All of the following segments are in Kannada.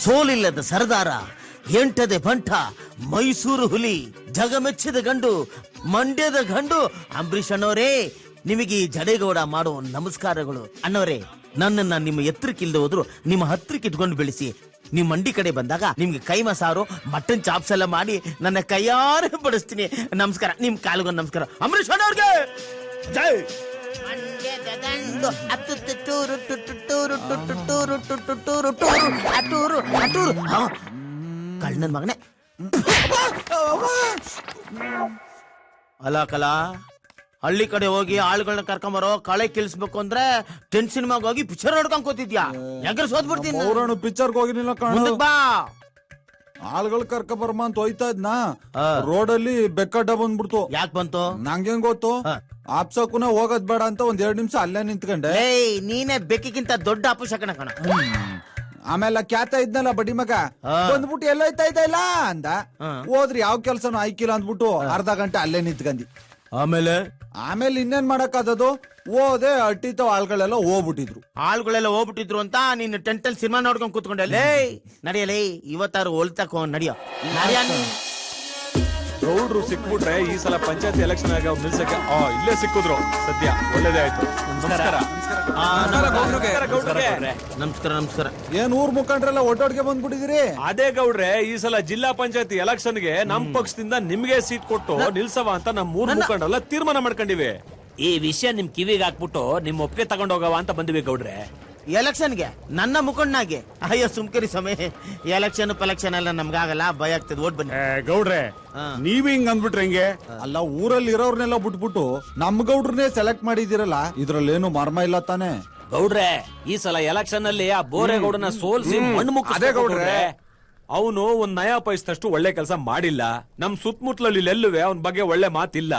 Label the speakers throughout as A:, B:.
A: ಸೋಲಿಲ್ಲದ ಸರದಾರ, ಎಂಟದೆ ಬಂಟ, ಮೈಸೂರು ಹುಲಿ, ಜಗಮೆಚ್ಚಿದ ಗಂಡು, ಮಂಡ್ಯದ ಗಂಡು ಅಂಬರೀಷ್ ಅಣ್ಣವರೇ, ನಿಮಗೆ ಈ ಜಡೇಗೌಡ ಮಾಡೋ ನಮಸ್ಕಾರಗಳು. ಅಣ್ಣವರೇ, ನನ್ನನ್ನ ನಿಮ್ಮ ಎತ್ತರಕ್ಕಿಲ್ದೆ ಹೋದ್ರು ನಿಮ್ಮ ಹತ್ರಕ್ಕೆ ಇಟ್ಕೊಂಡು ಬೆಳೆಸಿ. ನಿಮ್ ಮಂಡಿ ಕಡೆ ಬಂದಾಗ ನಿಮ್ಗೆ ಕೈಮಾ ಸಾರು, ಮಟನ್ ಚಾಪ್ಸ್ ಎಲ್ಲ ಮಾಡಿ ನನ್ನ ಕೈಯಾರೆ ಬಡಿಸ್ತೀನಿ. ನಮಸ್ಕಾರ, ನಿಮ್ ಕಾಲಿಗೊಂದು ನಮಸ್ಕಾರ. ಅಂಬರೀಷ್ ಅಣ್ಣವ್ರಿಗೆ ಜೈ. ಕಳ್ಳನ ಮಗನೇ. ಅಲ್ಲ ಕಲಾ, ಹಳ್ಳಿ ಕಡೆ ಹೋಗಿ ಆಳುಗಳನ್ನ ಕರ್ಕೊಂಬರೋ, ಕಳೆ ಕಿಲ್ಸ್ಬೇಕು ಅಂದ್ರೆ ಟೆಂಟ್ ಸಿನಿಮಾಗ ಹೋಗಿ ಪಿಕ್ಚರ್ ನೋಡ್ಕೊಂಡ್ ಕೂತಿದ್ಯಾ? ಯಾಕೆ ಸೋತ್ಬಿಡ್ತೀನಿ.
B: ಪಿಕ್ಚರ್ಗೆ ಹೋಗಿನಿಲ್ಲ
A: ಬಾ.
B: ಆಳುಗಳು ಕರ್ಕೊಂಬರ್ಮ ಅಂತ ಹೋಯ್ತಾ ಇದ್ನಾ, ರೋಡಲ್ಲಿ ಬೆಕ್ಕಡ್ಡ ಬಂದ್ಬಿಡ್ತು.
A: ಯಾಕೆ ಬಂತು
B: ನಂಗೇನ್ ಗೊತ್ತು. ಆಪ್ಸಕ್ಕೂನ ಹೋಗೋದ್ ಬೇಡ ಅಂತ ಒಂದ್ 2 ನಿಮಿಷ ಅಲ್ಲೇ ನಿಂತ್ಕೊಂಡೆ.
A: ನೀನೇ ಬೆಕ್ಕಿಗಿಂತ ದೊಡ್ಡ ಅಪಶಕನ ಕಣ.
B: ಆಮೇಲೆ ಕ್ಯಾತ ಇದ್ನಲ್ಲ ಬಡ್ಡಿ ಮಗ ಬಂದ್ಬಿಟ್ಟು ಎಲ್ಲೋಯ್ತಾ ಇಲ್ಲ ಅಂದ. ಹೋದ್ರಿ ಯಾವ ಕೆಲ್ಸನೂ ಆಯ್ಕಿಲ್ಲ ಅಂದ್ಬಿಟ್ಟು ಅರ್ಧ ಗಂಟೆ ಅಲ್ಲೇ ನಿಂತ್ಕಂದಿ. ಆಮೇಲೆ ಇನ್ನೇನ್ ಮಾಡಕ್ ಅದದು, ಹೋದೆ ಅಟ್ಟಿತ ಆಳ್ಗಳೆಲ್ಲ
A: ಹೋಗ್ಬಿಟ್ಟಿದ್ರು ಅಂತ ನೀನು ಟೆಂಟಲ್ ಸಿನಿಮಾ ನೋಡ್ಕೊಂಡ್ ಕೂತ್ಕೊಂಡೆ. ನಡಿಯಲೇ, ಇವತ್ತಾರು ಹೊಲ್ತಕೋ ನಡಿಯೋ.
C: ಗೌಡ್ರು ಸಿಕ್ಬಿಟ್ರೆ ಈ ಸಲ ಪಂಚಾಯತ್ ಎಲೆಕ್ಷನ್ ಆಗಿ ಅವ್ರು ನಿಲ್ಸಕ್ಕೆ ಇಲ್ಲೇ ಸಿಕ್ಕಿದ್ರು. ಸದ್ಯ ಒಳ್ಳೇದೇ ಆಯ್ತು. ನಮಸ್ಕಾರ.
A: ನಮಸ್ಕಾರ.
B: ಏನ್ ಊರ್ ಮುಖಂಡ್ರೆಲ್ಲ ಒಟ್ಟೊಟ್ಟಿಗೆ ಬಂದ್ಬಿಟ್ಟಿದಿರಿ?
C: ಅದೇ ಗೌಡ್ರೆ, ಈ ಸಲ ಜಿಲ್ಲಾ ಪಂಚಾಯತ್ ಎಲೆಕ್ಷನ್ಗೆ ನಮ್ ಪಕ್ಷದಿಂದ ನಿಮ್ಗೆ ಸೀಟ್ ಕೊಟ್ಟು ನಿಲ್ಸವ ಅಂತ ನಮ್ ಮೂರ್ ಮುಖಂಡ್ರೆಲ್ಲ ತೀರ್ಮಾನ ಮಾಡ್ಕೊಂಡಿವಿ.
D: ಈ ವಿಷಯ ನಿಮ್ ಕಿವಿಗೆ ಹಾಕ್ಬಿಟ್ಟು ನಿಮ್ ಒಪ್ಪಿಗೆ ತಗೊಂಡೋಗವ ಅಂತ ಬಂದಿವಿ ಗೌಡ್ರೆ.
A: ಎಲೆಕ್ಷನ್ಗೆ ನನ್ನ ಮುಖಂಡನಾಗೆ? ಅಯ್ಯೋ ಸುಮ್ಕರಿ ಸಮಯ. ಎಲೆಕ್ಷನ್ ಪೆಲೆಕ್ಷನ್ ಎಲ್ಲ ನಮ್ಗಾಗಲ್ಲ, ಭಯ ಆಗ್ತದೆ. ಓಟ್ ಬನ್ನಿ.
E: ಗೌಡ್ರೆ, ನೀವ್ ಹಿಂಗ್ ಅಂದ್ಬಿಟ್ರೆ ಹೆಂಗೆ?
B: ಅಲ್ಲ, ಊರಲ್ಲಿ ಇರೋರ್ನೆಲ್ಲ ಬಿಟ್ಬಿಟ್ಟು ನಮ್ ಗೌಡ್ರನ್ನೇ ಸೆಲೆಕ್ಟ್ ಮಾಡಿದಿರಲ್ಲ, ಇದ್ರಲ್ಲೇನು ಮರ್ಮ ಇಲ್ಲ ತಾನೆ?
D: ಗೌಡ್ರೆ, ಈ ಸಲ ಎಲೆಕ್ಷನ್ ಅಲ್ಲಿ ಆ ಬೋರೇಗೌಡನ ಸೋಲ್ಸಿ ಮಣ್ಣು ಮುಕ್ಕ ಗೌಡ್ರೆ.
C: ಅವನು ಒಂದ್ ನಯಾ ಪೈಸದಷ್ಟು ಒಳ್ಳೆ ಕೆಲಸ ಮಾಡಿಲ್ಲ. ನಮ್ ಸುತ್ತಮುತ್ತಲಲ್ಲಿ ಎಲ್ಲುವೆ ಅವನ್ ಬಗ್ಗೆ ಒಳ್ಳೆ ಮಾತಿಲ್ಲ.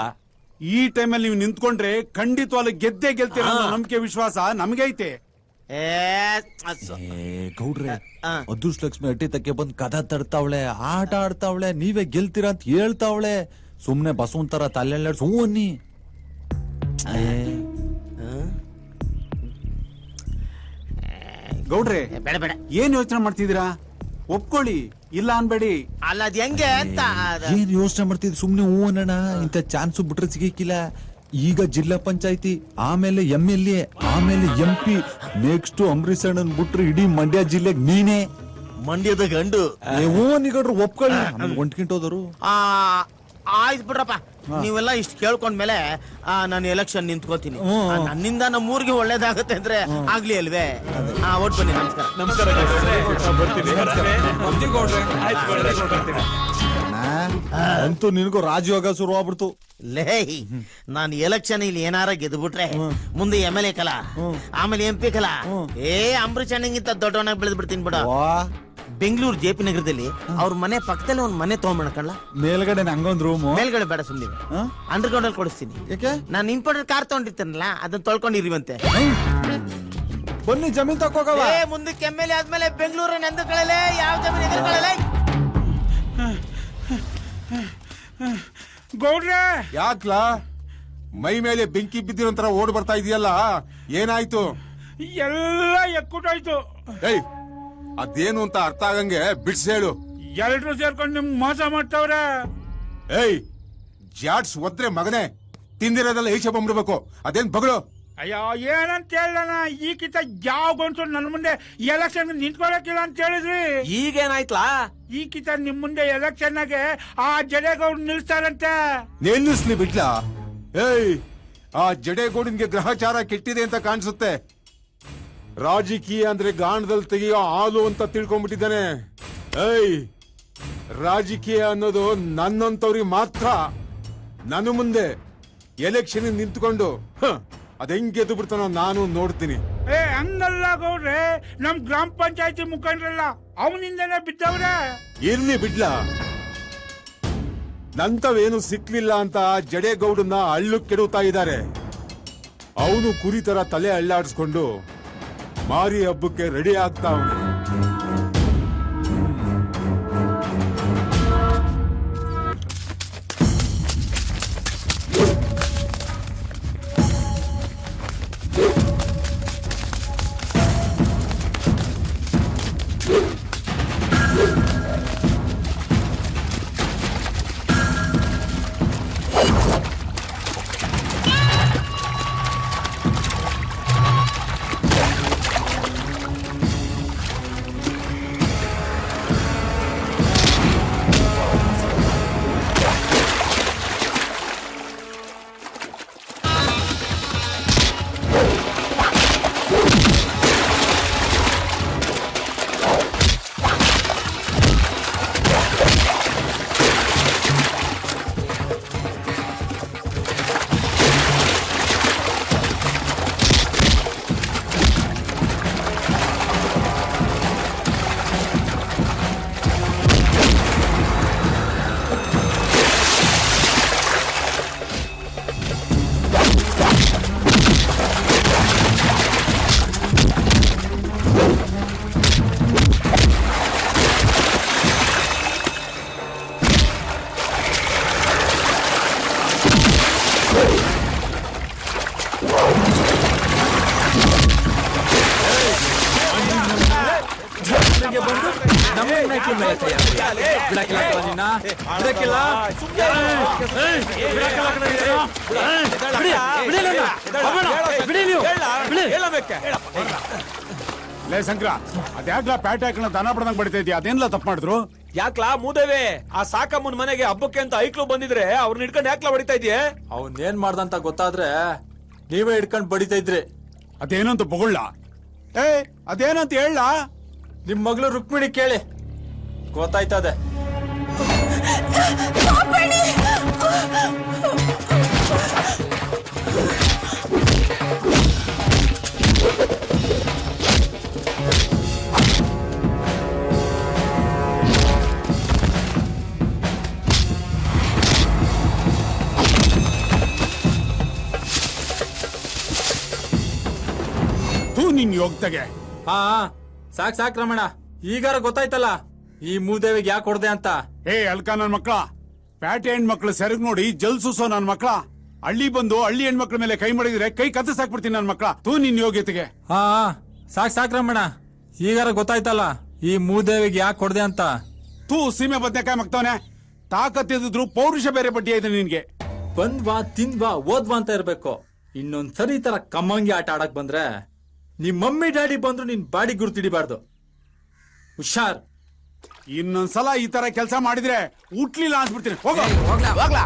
E: ಈ ಟೈಮಲ್ಲಿ ನೀವು ನಿಂತ್ಕೊಂಡ್ರೆ ಖಂಡಿತವಾಗ್ಲೂ ಗೆದ್ದೇ ಗೆಲ್ತೀರ ಅನ್ನೋ ನಂಬಿಕೆ ವಿಶ್ವಾಸ ನಮ್ಗೈತೆ.
B: ಗೌಡ್ರೆ, ಅದೃಷ್ಟ ಲಕ್ಷ್ಮಿ ಅಟ್ಟಿ ತಕ್ಕೆ ಬಂದ್ ಕದ ತಡ್ತಾವಳೆ, ಆಟ ಆಡ್ತಾವಳೆ, ನೀವೇ ಗೆಲ್ತೀರಾ ಅಂತ ಹೇಳ್ತಾವಳೆ. ಸುಮ್ನೆ ಬಸವಂತರ ತಲೆಲ್ಲ ಸುಮ್ಮನಿ.
E: ಗೌಡ್ರೆ,
A: ಬೇಡ ಬೇಡ,
E: ಏನ್ ಯೋಚನೆ ಮಾಡ್ತಿದ್ದೀರಾ? ಒಪ್ಕೊಳ್ಳಿ, ಇಲ್ಲ ಅನ್ಬೇಡಿ.
A: ಅಲ್ಲ ಅದ್ ಹೆಂಗೆ ಅಂತ.
B: ಏನ್ ಯೋಚನೆ ಮಾಡ್ತಿದ್? ಸುಮ್ನೆ ಹೂ ಅನ್ನೋಣ. ಇಂಥ ಚಾನ್ಸ್ ಬಿಟ್ರೆ ಸಿಗಕ್ಕಿಲ್ಲ. ಈಗ ಜಿಲ್ಲಾ ಪಂಚಾಯತಿ, ಆಮೇಲೆ MLA, ಆಮೇಲೆ MP, ನೆಕ್ಸ್ಟ್ ಅಂಬರೀಷ್ ಅಣ್ಣನ್ ಬಿಟ್ರೆ ಇಡೀ ಮಂಡ್ಯ ಜಿಲ್ಲೆಗೆ ನೀನೇ
A: ಮಂಡ್ಯದ ಗಂಡು.
B: ಹೂ ನಿಗಡ್ರು ಒಪ್ಕೊಳ್ಳಿ. ಒಂಟ್ಕಿಂಟೋದರು
A: ಆಯ್ತು ಬಿಡ್ರಪ್ಪ. ನೀವೆಲ್ಲ ಇಷ್ಟು ಕೇಳ್ಕೊಂಡ್ಮೇಲೆ ನಾನು ಎಲೆಕ್ಷನ್ ನಿಂತ್ಕೋತೀನಿ. ನನ್ನಿಂದ ನಮ್ಮ ಊರಿಗೆ ಒಳ್ಳೇದಾಗುತ್ತೆ ಅಂದ್ರೆ ಆಗ್ಲಿ ಅಲ್ವೇ? ಓಟ್ ಬನ್ನಿ. ನಮಸ್ಕಾರ.
B: ಅಂತೂ ನಿನಗೂ ರಾಜಯೋಗ ಶುರು ಆಗ್ಬಿಡ್ತು.
A: ಲೇ, ನಾನು ಎಲೆಕ್ಷನ್ ಇಲ್ಲಿ ಏನಾರ ಗೆದ್ಬಿಟ್ರೆ ಮುಂದೆ MLA ಕಲಾ, ಆಮೇಲೆ MP ಕಲಾ, ಅಂಬರೀಷ್ ಅಣ್ಣಂಗಿಂತ ದೊಡ್ಡವನಾಗಿ ಬೆಳೆದ್ ಬಿಡ್ತೀನಿ ಬಿಡ. ಬೆಂಗಳೂರು JP ನಗರದಲ್ಲಿ ಅವ್ರ ಮನೆ ಪಕ್ಕದಲ್ಲಿ ಒಂದ್ ಮನೆ ತಗೊಂಡ್ಬಿಡಕಲ್ಲ.
B: ಮೇಲ್ಗಡೆ ನಂಗೊಂದ್ ರೂಮ್.
A: ಮೇಲ್ಗಡೆ ಬೇಡ, ಸುಮ್ಮನೆ ಅಂಡರ್ಗ್ರೌಂಡ್ ಅಲ್ಲಿ ಕೊಡಿಸ್ತೀನಿ.
B: ಯಾಕೆ?
A: ನಾನು ಇಂಪೋರ್ಟೆಡ್ ಕಾರ್ ತಗೊಂಡಿರ್ತೀನಲ್ಲ, ಅದನ್ನ ತೊಳ್ಕೊಂಡಿರಿವಂತೆ.
B: ಬನ್ನಿ, ಜಮೀನ್ ತಕೋಗವ.
A: ಮುಂದಕ್ಕೆ MLA ಆದ್ಮೇಲೆ ಬೆಂಗಳೂರನ್ನ ಎಂದುಕೊಳ್ಳಲೆ, ಯಾವ ಜಮೀನ್ ಎದುರುಕೊಳ್ಳಲೆ.
E: ಗೌಡ್ರೆ,
F: ಯಾಕ್ಲಾ ಮೈ ಮೇಲೆ ಬೆಂಕಿ ಬಿದ್ದಿರೋಂತರ ಓಡ್ ಬರ್ತಾ ಇದೆಯಲ್ಲ, ಏನಾಯ್ತು?
E: ಎಲ್ಲ ಎಕ್ಕುಟಾಯ್ತು.
F: ಏಯ್, ಅದೇನು ಅಂತ ಅರ್ಥ ಆಗಂಗೆ ಬಿಡ್ಸ್ ಹೇಳು.
E: ಎಲ್ರು ಸೇರ್ಕೊಂಡು ನಿಮ್ ಮೋಸ ಮಾಡ್ತಾವ್ರೆ.
F: ಏಯ್, ಜಾಡ್ಸ್ ಒದ್ರೆ ಮಗನೇ, ತಿಂದಿರೋದೆಲ್ಲ ಈಚೆ ಬಂದ್ಬಿಡ್ಬೇಕು. ಅದೇನ್ ಬಗಳು?
E: ಅಯ್ಯೋ, ಏನಂತ ಹೇಳಣ, ಈ ಕಿತ್ತ ಯಾವ ಗಂಟು ನನ್ನ ಮುಂದೆ ಎಲೆಕ್ಷನ್ ನಿಂತ್ಕೊಳಕಿಲ್ಲ ಅಂತ ಹೇಳಿದ್ರಿ.
D: ಈಗೇನಾಯ್ತಲಾ?
E: ಈ ಕಿತ್ತ ನಿಮ್ ಮುಂದೆ ಎಲೆಕ್ಷನ್ ಆಗೆ ಆ ಜಡೇಗೌಡ ನಿಲ್ಸ್ತಾರಂತೆ.
F: ನಿಲ್ಲಿಸ್ಲಿ ಬಿಡ್ಲಾ? ಏಯ್, ಆ ಜಡೇಗೌಡನ್ಗೆ ಗ್ರಹಚಾರ ಕೆಟ್ಟಿದೆ ಅಂತ ಕಾಣಿಸುತ್ತೆ. ರಾಜಕೀಯ ಅಂದ್ರೆ ಗಾಣದಲ್ಲಿ ತೆಗೆಯೋ ಹಾಲು ಅಂತ ತಿಳ್ಕೊಂಡ್ಬಿಟ್ಟಿದ್ದಾನೆ. ಏಯ್, ರಾಜಕೀಯ ಅನ್ನೋದು ನನ್ನಂತವ್ರಿಗೆ ಮಾತ್ರ. ನನ್ನ ಮುಂದೆ ಎಲೆಕ್ಷನ್ ನಿಂತ್ಕೊಂಡು ಅದ್ ಹೆಂಗ್ ಗೆದ್ದು ಬಿಡ್ತಾನೋ ನಾನು ನೋಡ್ತೀನಿ.
E: ಹಂಗಲ್ಲ ಗೌಡ್ರೆ, ನಮ್ ಗ್ರಾಮ ಪಂಚಾಯತಿ ಮುಖಂಡ್ರಲ್ಲ ಅವನಿಂದನೇ ಬಿದ್ದವ್ರೆ.
F: ಇರ್ಲಿ ಬಿಡ್ಲಾ, ನಂತವೇನು ಸಿಕ್ಲಿಲ್ಲ ಅಂತ ಜಡೇಗೌಡನ್ನ ಹಳ್ಳು ಕೆಡುತ್ತಾ ಇದ್ದಾರೆ. ಅವನು ಕುರಿ ತರ ತಲೆ ಅಳ್ಳಾಡಿಸ್ಕೊಂಡು ಮಾರಿ ಹಬ್ಬಕ್ಕೆ ರೆಡಿ ಆಗ್ತಾ ಅವನು.
B: ನಮ್ಮ ಮೇಕೆ ಮೇಲೆ ಕೈ ಹಾಕ್ತೀಯ? ಬಿಡಕ್ಕಿಲ್ಲ ಕಣೋ ನಿನ್ನ. ಬಿಡಕ್ಕಿಲ್ಲ.
F: ಲೇ ಶಂಕರ ಅದ್ಯಾಕ್ಲಾ ಪ್ಯಾಟ್ ಹಾಕೋಣ ದನ ಬಡ್ದಂಗ್ ಬಡಿತಾ ಇದೀಯ ಅದೇನ್ಲ ತಪ್ಪು ಮಾಡಿದ್ರು
C: ಯಾಕ್ಲಾ ಮೂದೇವೆ ಆ ಸಾಕಮ್ಮನ ಮನೆಗೆ ಹಬ್ಬಕ್ಕೆ ಅಂತ ಐಕ್ಳು ಬಂದಿದ್ರೆ ಅವ್ರನ್ನ ಹಿಡ್ಕೊಂಡು ಯಾಕ್ಲಾ ಹೊಡಿತಾ ಇದೆಯೇ?
B: ಅವ್ನ್ ಏನ್ ಮಾಡ್ದಂತ ಗೊತ್ತಾದ್ರೆ ನೀವೇ ಹಿಡ್ಕೊಂಡ್ ಬಡಿತಾ ಇದ್ರಿ.
F: ಅದೇನಂತ ಬೊಗೊಳ್ಳ ಅದೇನಂತ ಹೇಳ
B: ನಿಮ್ ಮಗಳು ರುಕ್ಮಿಣಿ ಕೇಳಿ ಗೊತ್ತಾಯ್ತದೆ.
F: ನಿನ್ ಯೋಗ್ತಗೆ
B: ಹಾ ಸಾಕ್ ರಮಣ, ಈಗಾರ ಗೊತ್ತಾಯ್ತಲ್ಲ ಈ ಮೂದೇವಿಗೆ ಯಾಕೆ ಹೊಡ್ದೆ ಅಂತ.
F: ಅಲ್ಕ ನನ್ ಮಕ್ಳ ಪ್ಯಾಟೆ ಹೆಣ್ಮಕ್ಳು ಸೆರಗ್ ನೋಡಿ ಜಲ್ಸೂಸೋ ನನ್ ಮಕ್ಳ ಹಳ್ಳಿ ಬಂದು ಹಳ್ಳಿ ಹೆಣ್ಮಕ್ಳ ಮೇಲೆ ಕೈ ಮಾಡಿದ್ರೆ ಕೈ ಕತ್ತರಿಸಾಕ್ಬಿಡ್ತೀನಿ ನನ್ ಮಕ್ಳ. ನಿನ್ ಯೋಗ್ಯತೆಗೆ.
B: ಹಾ ಸಾಕ್ ರಮಣ, ಈಗಾರ ಗೊತ್ತಾಯ್ತಲ್ಲ ಈ ಮೂದೇವಿಗೆ ಯಾಕೆ ಹೊಡ್ದೆ ಅಂತ.
F: ಸೀಮೆ ಬದ್ನೆಕಾಯಿ ಮಕ್ತವನೆ ತಾಕತ್ತಿದ್ರು ಪೌರುಷ ಬೇರೆ ಬಡ್ಡಿ ಇದೆ ನಿನ್ಗೆ.
B: ಬಂದ್ವಾ ತಿಂದ್ವಾ ಓದ್ವಾ ಅಂತ ಇರ್ಬೇಕು. ಇನ್ನೊಂದ್ಸರಿ ಈ ತರ ಕಮ್ಮಂಗಿ ಆಟ ಆಡಕ್ ಬಂದ್ರೆ ನಿಮ್ ಮಮ್ಮಿ ಡ್ಯಾಡಿ ಬಂದ್ರು ನಿನ್ ಬಾಡಿ ಗುರುತಿಡಿಬಾರ್ದು. ಹುಷಾರ್.
F: ಇನ್ನೊಂದ್ಸಲ ಈ ತರ ಕೆಲಸ ಮಾಡಿದ್ರೆ ಉಟ್ಲಿಲ್ಲ ಅನ್ಸ್ಬಿಡ್ತೀನಿ. ಹೋಗ್ಲಾ